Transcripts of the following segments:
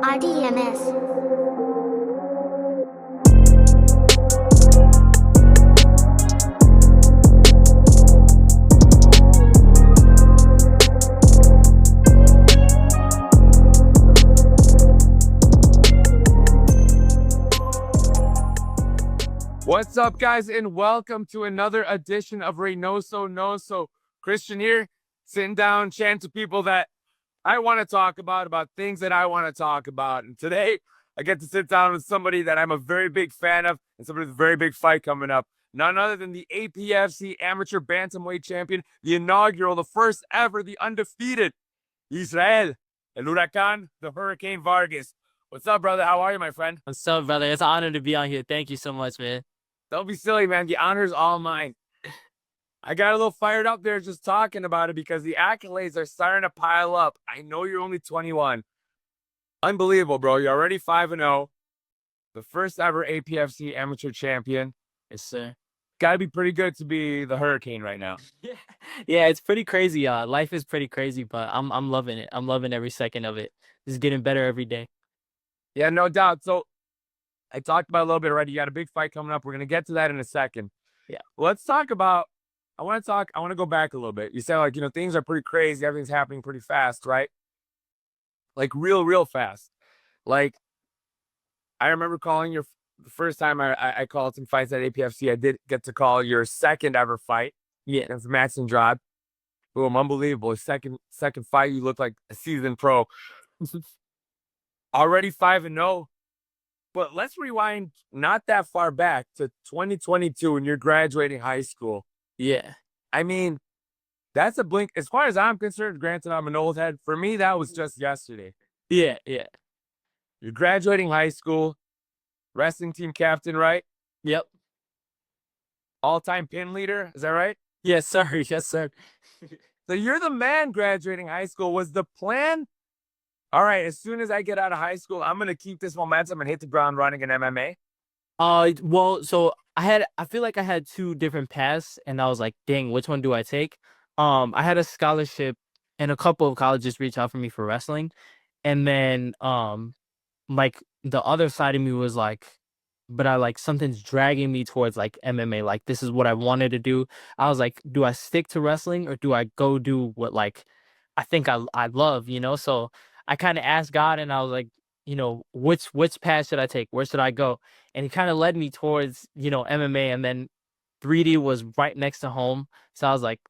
RDMS. What's up, guys, and welcome to another edition of Reynoso No. Christian here, sitting down, chatting to people that I want to talk about things that I want to talk about. And today, I get to sit down with somebody that I'm a very big fan of and somebody with a very big fight coming up. None other than the APFC Amateur Bantamweight Champion, the inaugural, the first ever, the undefeated Izrael, El Huracan, the Hurricane Vargas. What's up, brother? How are you, my friend? What's up, brother? It's an honor to be on here. Thank you so much, man. Don't be silly, man. The honor's all mine. I got a little fired up there just talking about it because the accolades are starting to pile up. I know you're only 21. Unbelievable, bro. You're already 5-0. The first ever APFC amateur champion. Yes, sir. Gotta be pretty good to be the Hurricane right now. Yeah, it's pretty crazy. Life is pretty crazy, but I'm loving it. I'm loving every second of it. It's getting better every day. Yeah, no doubt. So I talked about it a little bit already. You got a big fight coming up. We're gonna get to that in a second. Yeah. Let's talk about I want to go back a little bit. You said, like, things are pretty crazy, everything's happening pretty fast, right? Like real fast. Like, I remember calling the first time I called some fights at APFC. I did get to call your second ever fight. Yeah. Against Max and Drod. Boom, unbelievable. Second fight, you look like a seasoned pro. Already 5-0. But let's rewind not that far back to 2022 when you're graduating high school. Yeah. I mean, that's a blink. As far as I'm concerned, granted, I'm an old head. For me, that was just yesterday. Yeah. You're graduating high school, wrestling team captain, right? Yep. All-time pin leader. Is that right? Yes, sir. Yes, sir. So you're the man graduating high school. Was the plan, all right, as soon as I get out of high school, I'm going to keep this momentum and hit the ground running in MMA? Well, so I feel like I had two different paths, and I was like, dang, which one do I take? I had a scholarship, and a couple of colleges reached out for me for wrestling, and then like the other side of me was like, but I like something's dragging me towards like MMA. Like this is what I wanted to do. I was like, do I stick to wrestling or do I go do what like I think I love, So I kind of asked God and I was like, which path should I take? Where should I go? And he kind of led me towards, MMA, and then 3D was right next to home. So I was like,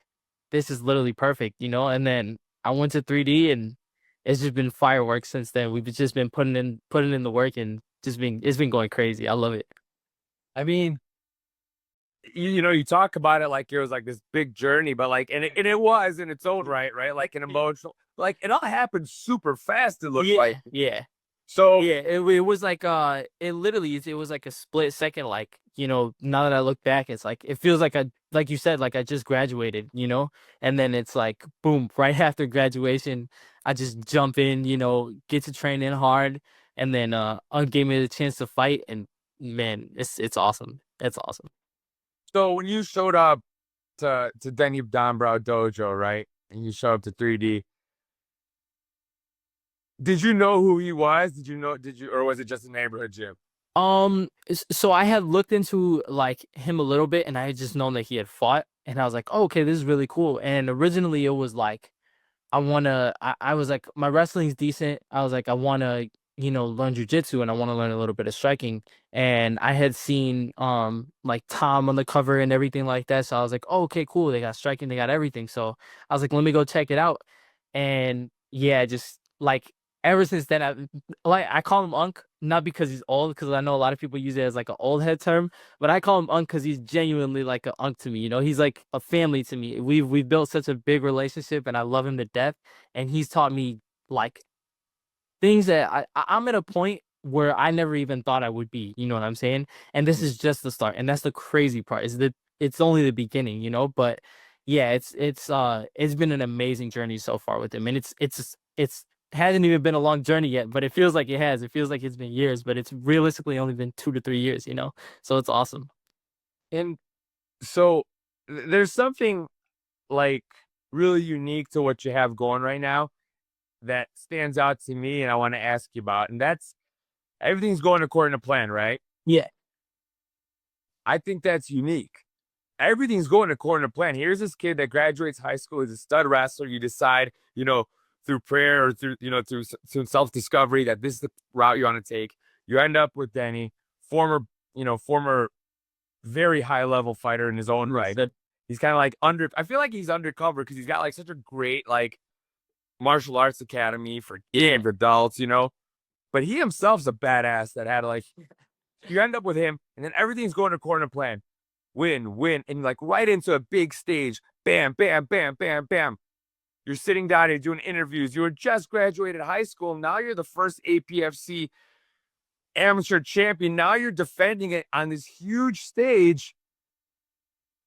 this is literally perfect, and then I went to 3D and it's just been fireworks since then. We've just been putting in the work and it's been going crazy. I love it. I mean, you talk about it like it was like this big journey, but like, and it was in its own right? Like an emotional, like it all happened super fast. It looked like. Yeah. So yeah, it was like it literally it was like a split second. Like now that I look back, it's like it feels like like you said, like I just graduated, and then it's like boom, right after graduation, I just jump in, get to train in hard, and then gave me the chance to fight, and man, it's awesome. It's awesome. So when you showed up to Denny Dombrow Dojo, right, and you showed up to 3D, did you know who he was? Or was it just a neighborhood gym? So I had looked into like him a little bit, and I had just known that he had fought, and I was like, oh, okay, this is really cool. And originally it was like, I was like, my wrestling's decent. I was like, I wanna, learn jujitsu, and I want to learn a little bit of striking. And I had seen like Tom on the cover and everything like that. So I was like, oh, okay, cool. They got striking, they got everything. So I was like, let me go check it out. And yeah, just like ever since then, I call him Unc, not because he's old, because I know a lot of people use it as like an old head term, but I call him Unc because he's genuinely like an Unc to me. He's like a family to me. We've built such a big relationship, and I love him to death. And he's taught me like things that I'm at a point where I never even thought I would be. You know what I'm saying? And this is just the start, and that's the crazy part. Is that it's only the beginning, But yeah, it's been an amazing journey so far with him, and it's hasn't even been a long journey yet, but it feels like it has. It feels like it's been years, but it's realistically only been 2 to 3 years, So it's awesome. And so there's something like really unique to what you have going right now. that stands out to me and I want to ask you about, and that's everything's going according to plan, right? Yeah. I think that's unique. Everything's going according to plan. Here's this kid that graduates high school, is a stud wrestler. You decide, through prayer or through self discovery that this is the route you want to take. You end up with Denny, former very high level fighter in his own right. He's kind of like I feel like he's undercover because he's got like such a great like martial arts academy for adults, But he himself's a badass that had like you end up with him, and then everything's going according to plan. Win, and like right into a big stage. Bam, bam, bam, bam, bam. You're sitting down, you're doing interviews. You were just graduated high school. Now you're the first APFC amateur champion. Now you're defending it on this huge stage.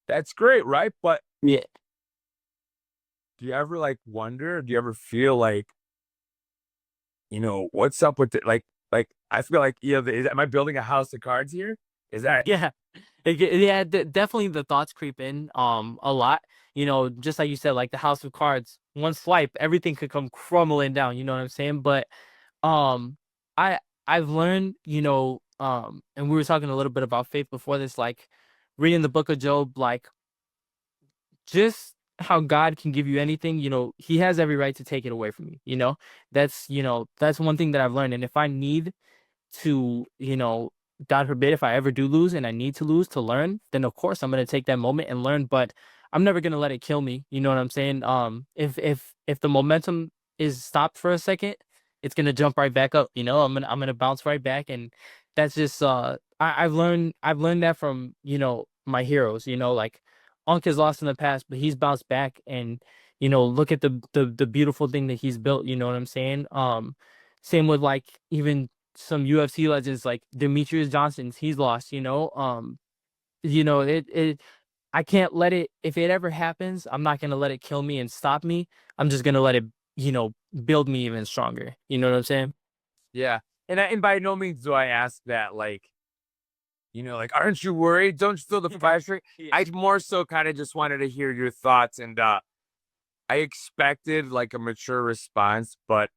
That's great, right? But Yeah. do you ever like wonder? Do you ever feel like, what's up with it? Like I feel like, am I building a house of cards here? Is that Yeah. Yeah, definitely the thoughts creep in a lot. Just like you said, like the house of cards, one swipe, everything could come crumbling down, you know what I'm saying? But um I I've learned, and we were talking a little bit about faith before this, like reading the book of Job, like just how God can give you anything, he has every right to take it away from you. That's one thing that I've learned. And if I need to, God forbid, if I ever do lose and I need to lose to learn, then of course I'm gonna take that moment and learn, but I'm never gonna let it kill me. You know what I'm saying? If the momentum is stopped for a second, it's gonna jump right back up. I'm gonna bounce right back, and that's just I've learned that from my heroes. Like Unk has lost in the past, but he's bounced back, and look at the beautiful thing that he's built. You know what I'm saying? Same with like even some UFC legends like Demetrius Johnson's, he's lost, it I can't let it, if it ever happens, I'm not gonna let it kill me and stop me. I'm just gonna let it, build me even stronger. You know what I'm saying? yeah. And by no means do I ask that like, aren't you worried? Don't you feel the pressure? Yeah. I more so kind of just wanted to hear your thoughts, and I expected like a mature response, but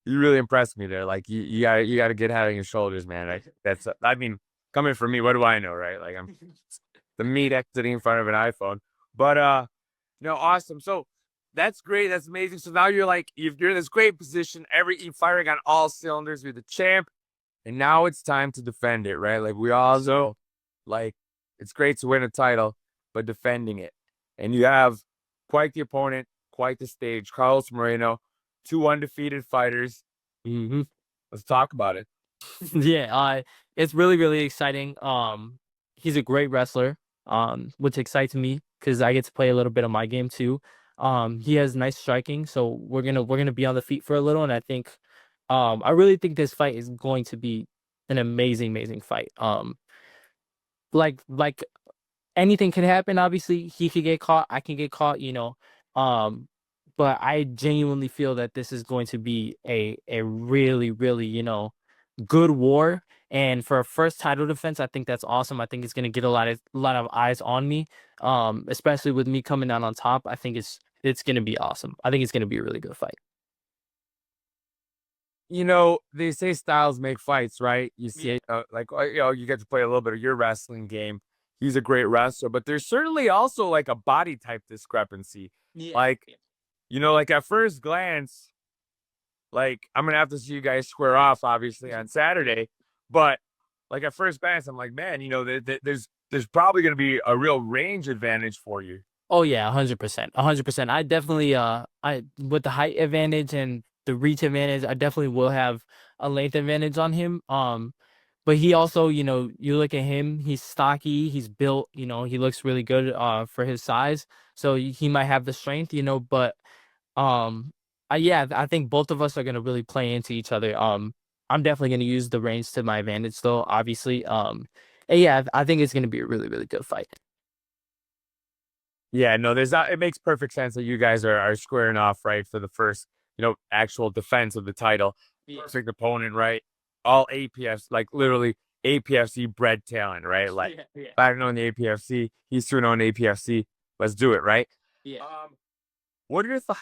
you really impressed me there. Like you gotta get head on your shoulders, man. I mean, coming from me, what do I know, right? Like I'm the meat exiting in front of an iPhone. But awesome. So that's great. That's amazing. So now you're in this great position. You're firing on all cylinders. You're the champ, and now it's time to defend it, right? Like we all know, like it's great to win a title, but defending it, and you have quite the opponent, quite the stage. Carlos Moreno, two undefeated fighters. Hmm. Let's talk about it. Yeah, it's really, really exciting. He's a great wrestler, which excites me because I get to play a little bit of my game too. He has nice striking, so we're gonna be on the feet for a little, and I think, I really think this fight is going to be an amazing, amazing fight. Like anything could happen. Obviously, he could get caught. I can get caught. Um, but I genuinely feel that this is going to be a really, really, good war. And for a first title defense, I think that's awesome. I think it's gonna get a lot of eyes on me. Especially with me coming out on top. I think it's gonna be awesome. I think it's gonna be a really good fight. They say styles make fights, right? You see, you get to play a little bit of your wrestling game. He's a great wrestler, but there's certainly also like a body type discrepancy. Yeah. Like, like at first glance, like I'm gonna have to see you guys square off, obviously, on Saturday. But like at first glance, I'm like, man, there's probably gonna be a real range advantage for you. Oh yeah, 100%, 100%. I definitely, I with the height advantage and the reach advantage, I definitely will have a length advantage on him. But he also, you look at him, he's stocky, he's built, he looks really good, for his size. So he might have the strength, but yeah, I think both of us are gonna really play into each other. I'm definitely gonna use the range to my advantage, though, obviously. And yeah, I think it's gonna be a really, really good fight. Yeah, no, there's not. It makes perfect sense that you guys are squaring off, right, for the first, actual defense of the title. Yeah. Perfect opponent, right? All APFs, like literally APFC bred talent, right? Like Yeah, yeah, I've known the APFC, he's 2-0 in APFC. Let's do it, right? yeah. What are your thoughts?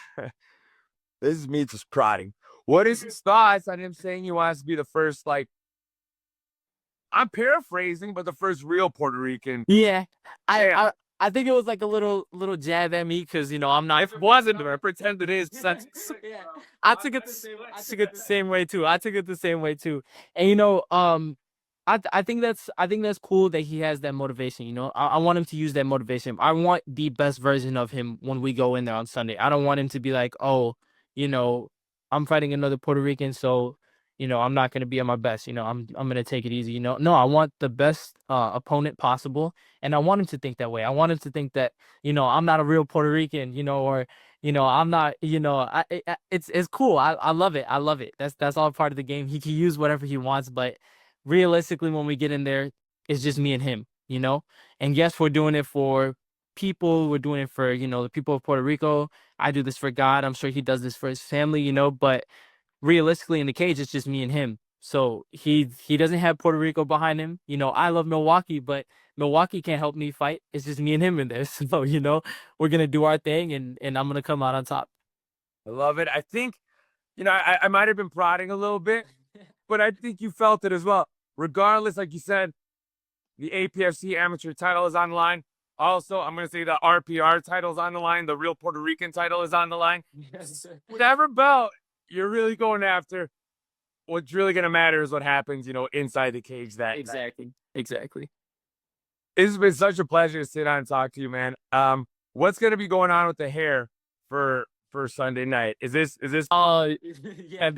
This is me just prodding. What is his thoughts on him saying he wants to be the first, like, I'm paraphrasing, but the first real Puerto Rican? Yeah, I Yeah. I I think it was like a little jab at me because I'm not. If it wasn't, I pretend it is. Yeah, I took it the same way too. I took it the same way too. And I think that's cool that he has that motivation. I want him to use that motivation. I want the best version of him when we go in there on Sunday. I don't want him to be like, oh, you know, I'm fighting another Puerto Rican, so I'm not gonna be at my best. I'm gonna take it easy. No, I want the best opponent possible, and I want him to think that way. I want him to think that I'm not a real Puerto Rican, or I'm not, it's cool. I love it. I love it. That's all part of the game. He can use whatever he wants, but realistically, when we get in there, it's just me and him. And yes, we're doing it for people. We're doing it for, the people of Puerto Rico. I do this for God. I'm sure he does this for his family, but realistically in the cage, it's just me and him. So he doesn't have Puerto Rico behind him. I love Milwaukee, but Milwaukee can't help me fight. It's just me and him in there. So, we're gonna do our thing and I'm gonna come out on top. I love it. I think, I might have been prodding a little bit, but I think you felt it as well. Regardless, like you said, the APFC amateur title is on the line. Also, I'm going to say the RPR title is on the line. The real Puerto Rican title is on the line. Yes. Whatever belt you're really going after, what's really going to matter is what happens, inside the cage that Exactly. It's been such a pleasure to sit down and talk to you, man. What's going to be going on with the hair for Sunday night? Is this Yeah,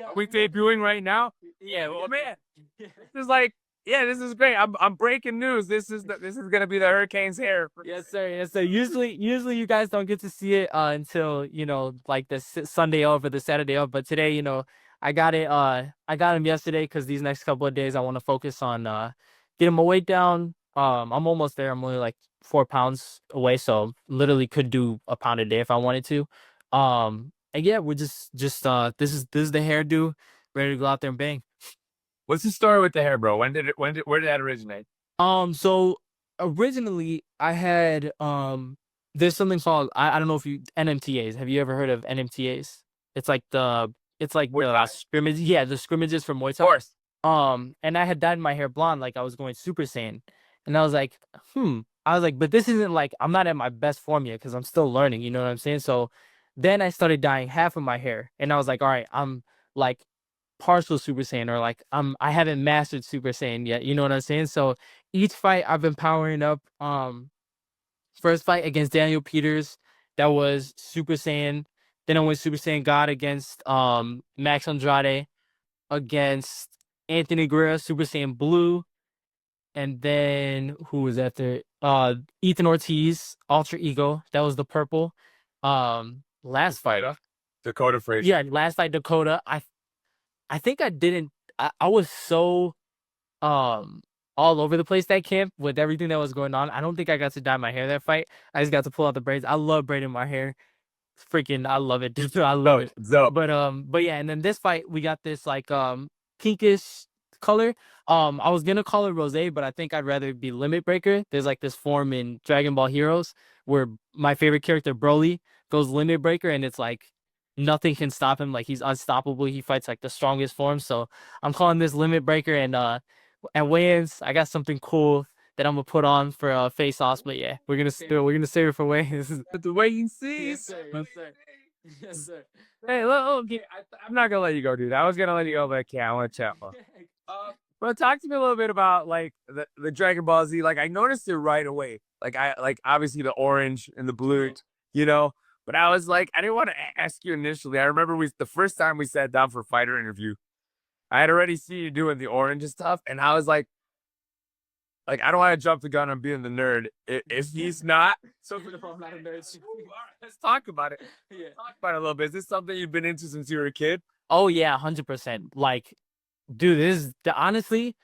are we debuting right now? yeah, Oh man, this is like, yeah, this is great. I'm breaking news. This is gonna be the Hurricanes hair. Yes, sir. Yes, sir. Usually you guys don't get to see it until like the Sunday of or the Saturday of. But today, I got it. I got him yesterday because these next couple of days I want to focus on getting my weight down. I'm almost there. I'm only like 4 pounds away, so literally could do a pound a day if I wanted to. And yeah, we're just this is the hairdo, ready to go out there and bang. What's the story with the hair, bro? Where did that originate? So originally I had there's something called I don't know if you NMTAs. Have you ever heard of NMTAs? It's like Muay the Thai. scrimmage, yeah, the scrimmages for Muay Of Thai. course. And I had dyed my hair blonde like I was going Super Saiyan. And I was like, but this isn't like I'm not at my best form yet because I'm still learning, you know what I'm saying? So then I started dyeing half of my hair and I was like, all right, I'm like partial Super Saiyan or like I haven't mastered Super Saiyan yet. You know what I'm saying? So each fight I've been powering up. First fight against Daniel Peters, that was Super Saiyan. Then I went Super Saiyan God against Max Andrade, against Anthony Guerrero, Super Saiyan Blue, and then who was after? Ethan Ortiz, Ultra Ego. That was the purple. Last fight. Dakota Frazier. Yeah, last fight Dakota. I think I didn't. I was so um all over the place that camp with everything that was going on. I don't think I got to dye my hair that fight. I just got to pull out the braids. I love braiding my hair. Freaking, I love it. Dude. I love it. So But yeah, and then this fight we got this like pinkish color. I was gonna call it rosé, but I think I'd rather be limit breaker. There's like this form in Dragon Ball Heroes where my favorite character Broly goes limit breaker, and it's like nothing can stop him. Like he's unstoppable. He fights like the strongest form. So I'm calling this limit breaker. And at weigh-ins, I got something cool that I'm gonna put on for face offs. But yeah, we're gonna save it for weigh-ins. the way you see. Yes, sir. Yes, sir. Yes, sir. Hey, look, I'm not gonna let you go, dude. I was gonna let you go, but I can't. I want to chat more. But talk to me a little bit about like the Dragon Ball Z. Like I noticed it right away. Like I like obviously the orange and the blue, you know. But I was like, I didn't want to ask you initially. I remember the first time we sat down for a fighter interview, I had already seen you doing the orange and stuff, and I was like I don't want to jump the gun on being the nerd. If he's not, so Even if I'm not a nerd. let's talk about it. Yeah. Talk about it a little bit. Is this something you've been into since you were a kid? Oh yeah, 100%. Like, dude, honestly,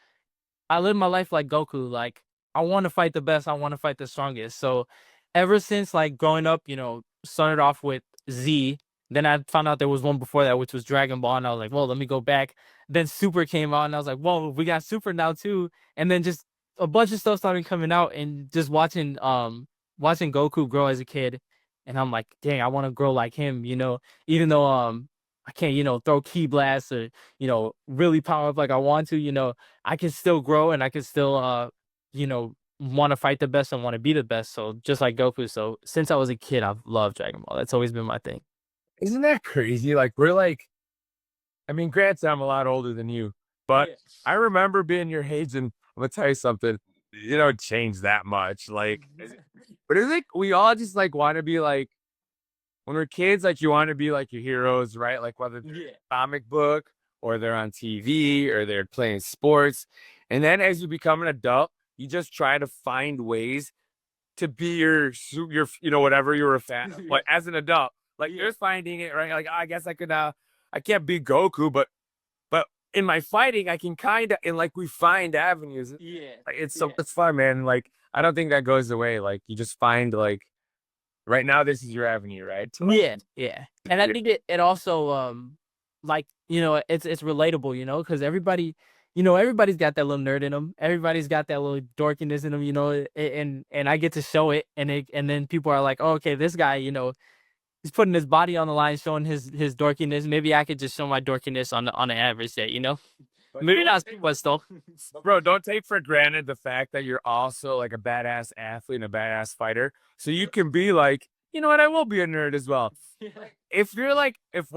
I live my life like Goku. Like, I want to fight the best. I want to fight the strongest. So, ever since like growing up, started off with Z. Then I found out there was one before that, which was Dragon Ball, and I was like, well, let me go back. Then Super came out, and I was like, whoa, we got Super now too. And then just a bunch of stuff started coming out, and just watching Goku grow as a kid, and I'm like, dang, I want to grow like him, even though I can't, throw key blasts or, really power up like I want to, I can still grow and I can still want to fight the best and want to be the best. So just like Goku. So since I was a kid, I've loved Dragon Ball. That's always been my thing. Isn't that crazy? Like we're like, I mean, granted, I'm a lot older than you, but Yeah. I remember being your age, and I'm gonna tell you something. You don't change that much. Like, but it's like we all just like want to be like when we're kids. Like you want to be like your heroes, right? Like whether they're in Yeah. a comic book or they're on TV or they're playing sports, and then as you become an adult, you just try to find ways to be your whatever you were a fan of. But as an adult, like Yeah. you're finding it right. Like I guess I could I can't be Goku, but in my fighting I can kind of and like we find avenues. Yeah. Like, Yeah. it's fun, man. Like I don't think that goes away. Like you just find like right now this is your avenue, right? So, like, Yeah, yeah. And I think it also like, it's relatable, because everybody's got that little nerd in them. Everybody's got that little dorkiness in them, and I get to show it, and then people are like, oh, okay, this guy, he's putting his body on the line, showing his dorkiness. Maybe I could just show my dorkiness on the average day, Maybe not too much though. bro, don't take for granted the fact that you're also like a badass athlete and a badass fighter. So you can be like, you know what, I will be a nerd as well. If you're like, if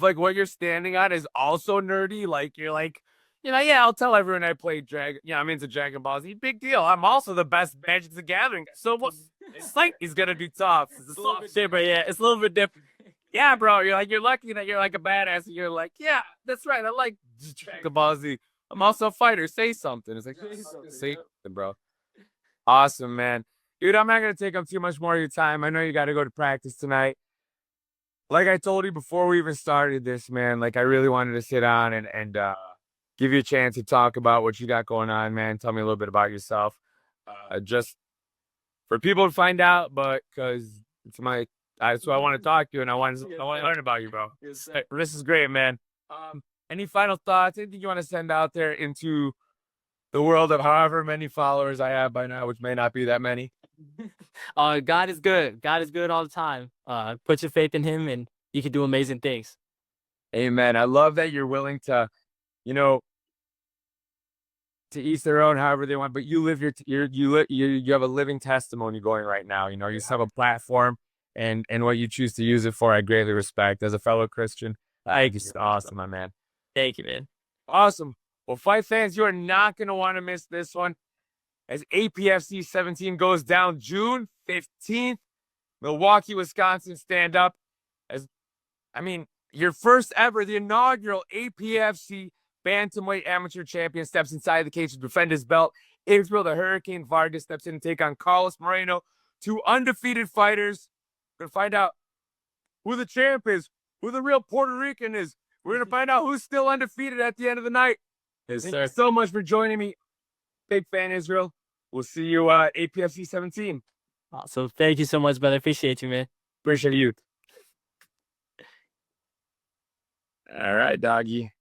like what you're standing on is also nerdy, like you're like, yeah, I'll tell everyone I played Dragon. Yeah, I'm into Dragon Ball Z. Big deal. I'm also the best Magic the Gathering. So what? It's like he's gonna be tough. It's a soft shit, but yeah, it's a little bit different. Yeah, bro. You're lucky that you're like a badass. And you're like, yeah, that's right. I like Dragon Ball Z. I'm also a fighter. Say something. It's like, say something, bro. Awesome, man. Dude, I'm not gonna take up too much more of your time. I know you got to go to practice tonight. Like I told you before we even started this, man, like I really wanted to sit down and give you a chance to talk about what you got going on, man. Tell me a little bit about yourself. Just for people to find out, but because that's why I want to talk to you and I want to learn about you, bro. This is great, man. Any final thoughts? Anything you want to send out there into the world of however many followers I have by now, which may not be that many? God is good. God is good all the time. Put your faith in him and you can do amazing things. Amen. I love that you're willing to, you know, to each their own, however they want. But you live you have a living testimony going right now. You know, you have a platform, and what you choose to use it for, I greatly respect. As a fellow Christian, I think it's awesome, my man. Thank you, man. Awesome. Well, fight fans, you are not going to want to miss this one. As APFC 17 goes down June 15th, Milwaukee, Wisconsin, stand up. Your first ever, the inaugural APFC Bantamweight Amateur Champion steps inside the cage to defend his belt. Israel, the Hurricane Vargas, steps in to take on Carlos Moreno. Two undefeated fighters. We're going to find out who the champ is, who the real Puerto Rican is. We're going to find out who's still undefeated at the end of the night. Yes, Thank sir. you so much for joining me. Big fan, Israel. We'll see you at APFC 17. Awesome. Thank you so much, brother. Appreciate you, man. Appreciate you. All right, doggy.